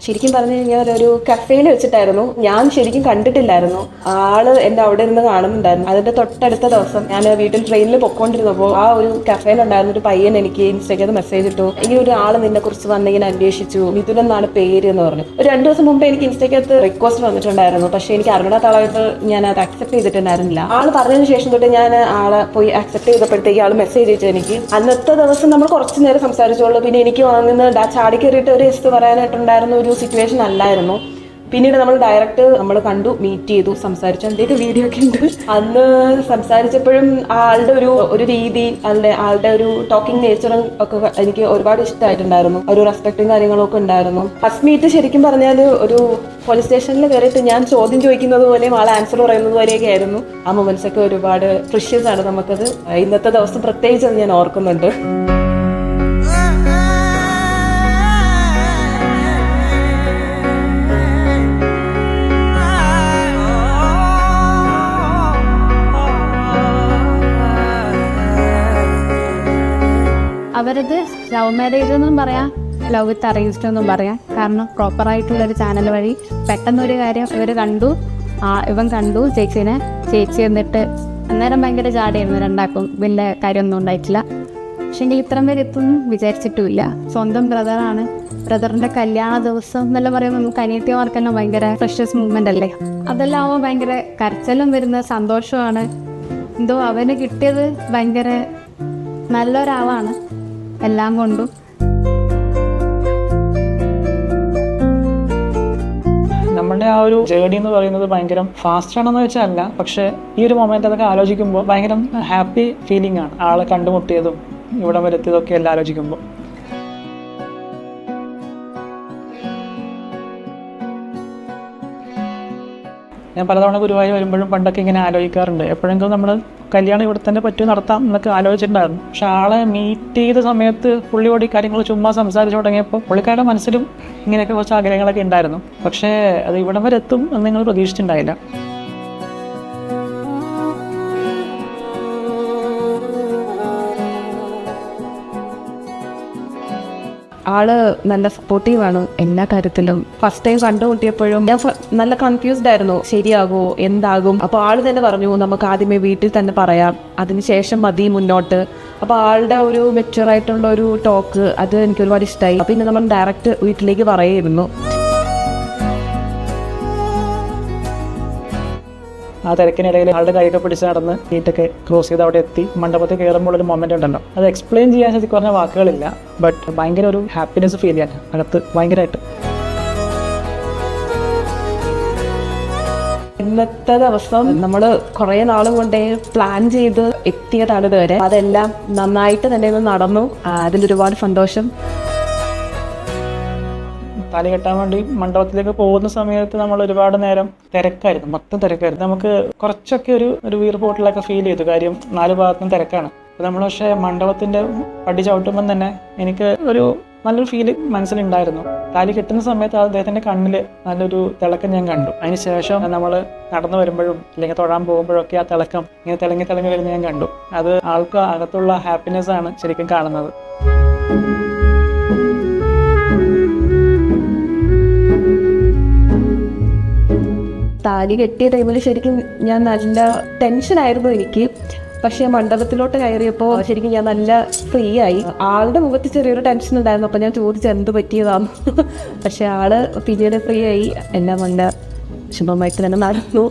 ശരിക്കും പറഞ്ഞു കഴിഞ്ഞാൽ ഒരു കഫേയിൽ വെച്ചിട്ടായിരുന്നു. ഞാൻ ശരിക്കും കണ്ടിട്ടില്ലായിരുന്നു. ആള് എന്നെ അവിടെ ഇരുന്ന് കാണുന്നുണ്ടായിരുന്നു. അതിന്റെ തൊട്ടടുത്ത ദിവസം ഞാൻ വീട്ടിൽ ട്രെയിനിൽ പൊക്കോണ്ടിരുന്നപ്പോൾ ആ ഒരു കഫേയിലുണ്ടായിരുന്ന ഒരു പയ്യൻ എനിക്ക് ഇൻസ്റ്റഗ്രാമിൽ മെസ്സേജ് ഇട്ടു. ഈ ഒരു ആള് നിന്നെ കുറിച്ച് വന്നിങ്ങനെ അന്വേഷിച്ചു, മിഥുൻ എന്നാണ് പേര് എന്ന് പറഞ്ഞു. ഒരു 2 ദിവസം മുമ്പ് എനിക്ക് ഇൻസ്റ്റഗ്രാമത്ത് റിക്വസ്റ്റ് വന്നിട്ടുണ്ടായിരുന്നു. പക്ഷെ എനിക്ക് അറിഞ്ഞാത്ത ആളായിട്ട് ഞാൻ അത് അക്സെപ്റ്റ് ചെയ്തിട്ടുണ്ടായിരുന്നില്ല. ആള് പറഞ്ഞതിന് ശേഷം തൊട്ട് ഞാൻ ആളെ പോയി അക്സെപ്റ്റ് ചെയ്തപ്പോഴത്തേക്ക് ആള് മെസ്സേജ് അയച്ചു എനിക്ക്. അന്നത്തെ ദിവസം നമ്മൾ കുറച്ച് നേരം സംസാരിച്ചോളൂ. പിന്നെ എനിക്ക് വാങ്ങുന്ന ചാടി കയറിയിട്ട് ഒരു എസ് പറയാനായിട്ടുണ്ടായിരുന്ന ഒരു സിറ്റുവേഷൻ അല്ലായിരുന്നു. പിന്നീട് നമ്മൾ കണ്ടു, മീറ്റ് ചെയ്തു, സംസാരിച്ചു. എന്റെയൊക്കെ വീഡിയോ ഒക്കെ ഉണ്ട്. അന്ന് സംസാരിച്ചപ്പോഴും ആളുടെ ഒരു രീതി, ആളുടെ ഒരു ടോക്കിംഗ് നേച്ചറും ഒക്കെ എനിക്ക് ഒരുപാട് ഇഷ്ടമായിട്ടുണ്ടായിരുന്നു. ഒരു റെസ്പെക്റ്റും കാര്യങ്ങളൊക്കെ ഉണ്ടായിരുന്നു. ഫസ്റ്റ് മീറ്റ് ശരിക്കും പറഞ്ഞാൽ ഒരു പോലീസ് സ്റ്റേഷനിൽ കയറിയിട്ട് ഞാൻ ചോദ്യം ചോദിക്കുന്നത് പോലെയും ആൾ ആൻസർ പറയുന്നത് പോലെയൊക്കെ ആയിരുന്നു. ആ മൊമെന്റ്സ് ഒക്കെ ഒരുപാട് പ്രിഷ്യസ് ആണ് നമുക്കത്. ഇന്നത്തെ ദിവസം പ്രത്യേകിച്ച് അത് ഞാൻ ഓർക്കുന്നുണ്ട്. അവരത് ലവ് മാരേജ് എന്നും പറയാം, ലവ് വിത്ത് അറേഞ്ച്ഡ് എന്നും പറയാം. കാരണം പ്രോപ്പറായിട്ടുള്ളൊരു ചാനൽ വഴി പെട്ടെന്നൊരു കാര്യം ഇവൻ കണ്ടു ചേച്ചീനെ. ചേച്ചി എന്നിട്ട് അന്നേരം ഭയങ്കര ജാടയായിരുന്നു രണ്ടാക്കും. വലിയ കാര്യമൊന്നും ഉണ്ടായിട്ടില്ല. പക്ഷേങ്കിൽ ഇത്രയും പേര് എത്തും വിചാരിച്ചിട്ടുമില്ല. സ്വന്തം ബ്രദറാണ്. ബ്രദറിൻ്റെ കല്യാണ ദിവസം എന്നെല്ലാം പറയുമ്പോൾ നമുക്ക് അനിയത്തിമാർക്കെല്ലാം ഭയങ്കര ഫ്രഷസ് മൂവ്മെൻ്റ് അല്ലേ. അതെല്ലാം ആവുമ്പോൾ ഭയങ്കര കരച്ചിലും വരുന്ന സന്തോഷമാണ്. എന്തോ അവന് കിട്ടിയത് ഭയങ്കര നല്ലൊരാളാണ് എല്ലാം കൊണ്ടും. നമ്മുടെ ആ ഒരു ജേർണി എന്ന് പറയുന്നത് ഭയങ്കര ഫാസ്റ്റ് ആണെന്ന് വെച്ചാൽ അല്ല, പക്ഷേ ഈ ഒരു മൊമെന്റ് അതൊക്കെ ആലോചിക്കുമ്പോൾ ഭയങ്കര ഹാപ്പി ഫീലിംഗ് ആണ്. ആളെ കണ്ടുമുട്ടിയതും ഇവിടം വരെ എത്തിയതൊക്കെ എല്ലാം ആലോചിക്കുമ്പോൾ. ഞാൻ പലതവണ ഗുരുവായൂർ വരുമ്പോഴും പണ്ടൊക്കെ ഇങ്ങനെ ആലോചിക്കാറുണ്ട്, എപ്പോഴെങ്കിലും നമ്മൾ കല്യാണം ഇവിടെ തന്നെ പറ്റും നടത്താം എന്നൊക്കെ ആലോചിച്ചിട്ടുണ്ടായിരുന്നു. പക്ഷെ ആളെ മീറ്റ് ചെയ്ത സമയത്ത് പുള്ളിയോട് ഈ കാര്യങ്ങൾ ചുമ്മാ സംസാരിച്ചു തുടങ്ങിയപ്പോൾ പുള്ളിക്കാരുടെ മനസ്സിലും ഇങ്ങനെയൊക്കെ കുറച്ച് ആഗ്രഹങ്ങളൊക്കെ ഉണ്ടായിരുന്നു. പക്ഷേ അത് ഇവിടം വരെ എത്തും എന്ന് നിങ്ങൾ പ്രതീക്ഷിച്ചിട്ടുണ്ടായില്ല. ആള് നല്ല സപ്പോർട്ടീവാണ് എല്ലാ കാര്യത്തിലും. ഫസ്റ്റ് ടൈം കണ്ടുമുട്ടിയപ്പോഴും ഞാൻ നല്ല കൺഫ്യൂസ്ഡ് ആയിരുന്നു, ശരിയാകുമോ എന്താകും. അപ്പോൾ ആള് തന്നെ പറഞ്ഞു നമുക്ക് ആദ്യമേ വീട്ടിൽ തന്നെ പറയാം, അതിനുശേഷം മതി മുന്നോട്ട്. അപ്പോൾ ആളുടെ ഒരു മെച്യൂർ ആയിട്ടുള്ള ഒരു ടോക്ക് അത് എനിക്ക് ഒരുപാട് ഇഷ്ടമായി. പിന്നെ നമ്മൾ ഡയറക്റ്റ് വീട്ടിലേക്ക് പറയായിരുന്നു. ആ തിരക്കിനിടയിൽ ആളുടെ കൈയൊക്കെ പിടിച്ച് നടന്ന് ഗേറ്റൊക്കെ ക്രോസ് ചെയ്ത് അവിടെ എത്തി മണ്ഡപത്തിൽ കയറുമ്പോൾ ഒരു മൊമെന്റ് ഉണ്ടല്ലോ, അത് എക്സ്പ്ലെയിൻ ചെയ്യാൻ ശരിക്കും പറഞ്ഞ വാക്കുകളില്ല. ബട്ട് ഭയങ്കര ഒരു ഹാപ്പിനെസ് ഫീൽ ചെയ്യാൻ അകത്ത് ഭയങ്കരമായിട്ട്. ഇന്നത്തെ ദിവസം നമ്മൾ കുറേ നാളും കൊണ്ടേ പ്ലാൻ ചെയ്ത് എത്തിയതാണ് ഇതുവരെ. അതെല്ലാം നന്നായിട്ട് തന്നെ നടന്നു. അതിലൊരുപാട് സന്തോഷം. താലി കെട്ടാൻ വേണ്ടി മണ്ഡപത്തിലേക്ക് പോകുന്ന സമയത്ത് നമ്മൾ ഒരുപാട് നേരം തിരക്കായിരുന്നു, മൊത്തം തിരക്കായിരുന്നു. നമുക്ക് കുറച്ചൊക്കെ ഒരു വീർപ്പോട്ടിലൊക്കെ ഫീൽ ചെയ്തു, കാര്യം 4 ഭാഗത്തും തിരക്കാണ്. അപ്പോൾ നമ്മൾ പക്ഷേ മണ്ഡപത്തിൻ്റെ പടി ചവിട്ടുമ്പം തന്നെ എനിക്ക് ഒരു നല്ലൊരു ഫീല് മനസ്സിലുണ്ടായിരുന്നു. താലി കെട്ടുന്ന സമയത്ത് അദ്ദേഹത്തിൻ്റെ കണ്ണിൽ നല്ലൊരു തിളക്കം ഞാൻ കണ്ടു. അതിന് ശേഷം നമ്മൾ നടന്നു വരുമ്പോഴും അല്ലെങ്കിൽ തൊഴാൻ പോകുമ്പോഴൊക്കെ ആ തിളക്കം ഇങ്ങനെ തിളങ്ങി വരുന്നത് ഞാൻ കണ്ടു. അത് ആൾക്ക് അകത്തുള്ള ഹാപ്പിനെസ് ആണ് ശരിക്കും കാണുന്നത്. താലി കെട്ടിയ ടൈമിൽ ശരിക്കും ഞാൻ നല്ല ടെൻഷനായിരുന്നു എനിക്ക്. പക്ഷേ മണ്ഡപത്തിലോട്ട് കയറിയപ്പോൾ ശരിക്കും ഞാൻ നല്ല ഫ്രീ ആയി. ആളുടെ മുഖത്ത് ചെറിയൊരു ടെൻഷൻ ഉണ്ടായിരുന്നു. അപ്പോൾ ഞാൻ ചോദിച്ചു എന്ത് പറ്റിയതാന്ന്. പക്ഷെ ആള് പിന്നീട് ഫ്രീ ആയി. എല്ലാം നല്ല ശുഭമായിട്ട് തന്നെ നടന്നു.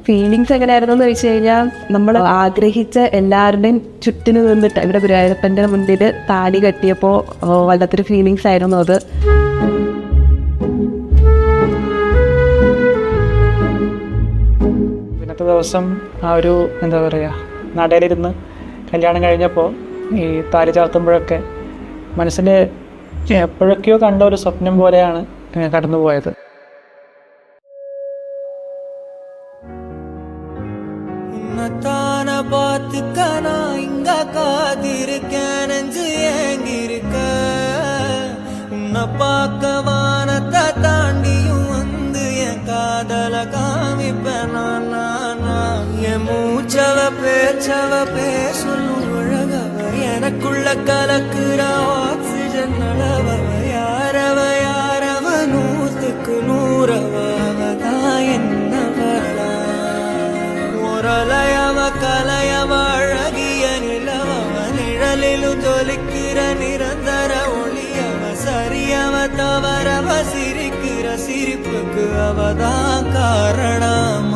ഫീലിങ്സ് എങ്ങനെയായിരുന്നു എന്ന് വെച്ച് കഴിഞ്ഞാൽ, നമ്മൾ ആഗ്രഹിച്ച എല്ലാവരുടെയും ചുറ്റിന് നിന്നിട്ട് ഇവിടെ ഗുരുവായൂരപ്പൻ്റെ മുന്നിൽ താലി കെട്ടിയപ്പോൾ വല്ലാത്തൊരു ഫീലിങ്സ് ആയിരുന്നു അത്. ഇന്നത്തെ ദിവസം ആ ഒരു എന്താ പറയുക, നടയിലിരുന്ന് കല്യാണം കഴിഞ്ഞപ്പോൾ ഈ താലി ചാർത്തുമ്പോഴൊക്കെ മനസ്സിൽ എപ്പോഴൊക്കെയോ കണ്ട ഒരു സ്വപ്നം പോലെയാണ് കടന്നുപോയത്. பார்த்துக்கனா இங்க காதிருக்கேன் நெஞ்சு ஏங்கிருக்க உன்னை பார்க்க வானத்த கலக்குற ஆக்சிஜன் அளவ யாரவ 100க்கு 100 அவதான் என்னவளா ஒரலையவ கலையவ அழகிய நிலவ நிழலிலும் ஜொலிக்கிற நிரந்தர ஒளியவ சரியவ தவறவ சிரிக்கிற சிரிப்புக்கு அவதான் காரணம்